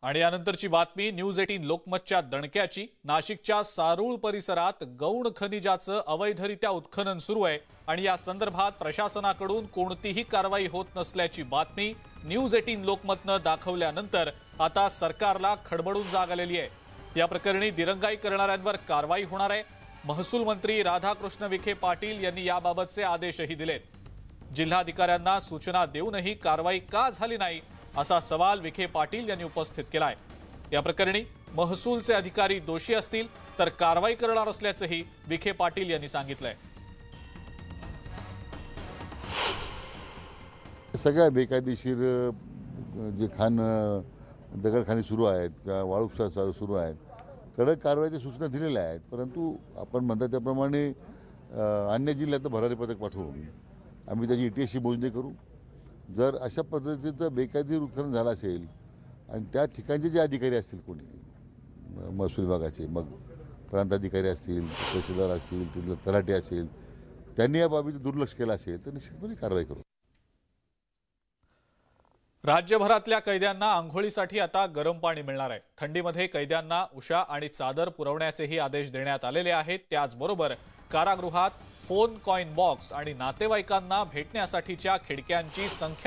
आणि यानंतरची बातमी न्यूज 18 लोकमतच्या दणक्याची। नाशिकच्या सारूळ परिसरात गौण खनिजाचं अवैधरित्या उत्खनन सुरू आहे आणि या संदर्भात प्रशासनाकडून कोणतीही कारवाई होत नसल्याची बातमी न्यूज 18 लोकमतनं दाखवल्यानंतर आता सरकारला खडबडून जाग आलेली आहे। या प्रकरणी दिरंगाई करणाऱ्यांवर कारवाई होणार आहे। महसूल मंत्री राधाकृष्ण विखे पाटील यांनी याबाबतचे आदेशही दिलेत। जिल्हाधिकाऱ्यांना सूचना देऊनही कारवाई का झाली नाही असा सवाल विखे पाटील यांनी उपस्थित केलाय। या प्रकरणी महसूलचे अधिकारी दोषी असतील तर कारवाई करणार असल्याचंही विखे पाटील यांनी सांगितलंय। सगळ्या बेकायदेशीर जे दगडखानी सुरू आहेत किंवा वाळूपसा सुरू आहेत कडक कारवाईच्या सूचना दिलेल्या आहेत, परंतु आपण म्हणता त्याप्रमाणे अन्य जिल्ह्यात भरारी पथक पाठवून आम्ही त्याची ETSची मोजणी करू। जर अशा पद्धतीचं बेकायदेशीर उत्खनन झालं असेल आणि त्या ठिकाणचे जे अधिकारी असतील कोणी महसूल विभागाचे, मग प्रांताधिकारी असतील, तहसीलदार असतील, तिथलं तलाठी असेल, त्यांनी या बाबीत दुर्लक्ष केलं असेल तर निश्चितपणे कारवाई करू। राज्यभरातल्या कैद्यांना आंघोळीसाठी आता गरम पाणी मिळणार आहे। थंडीमध्ये कैद्यांना उषा आणि चादर पुरवण्याचेही आदेश देण्यात आलेले आहेत। त्याचबरोबर कारागृहात फोन कॉइन बॉक्स आणि नातेवाईकांना भेटण्यासाठीच्या खिडक्यांची संख्या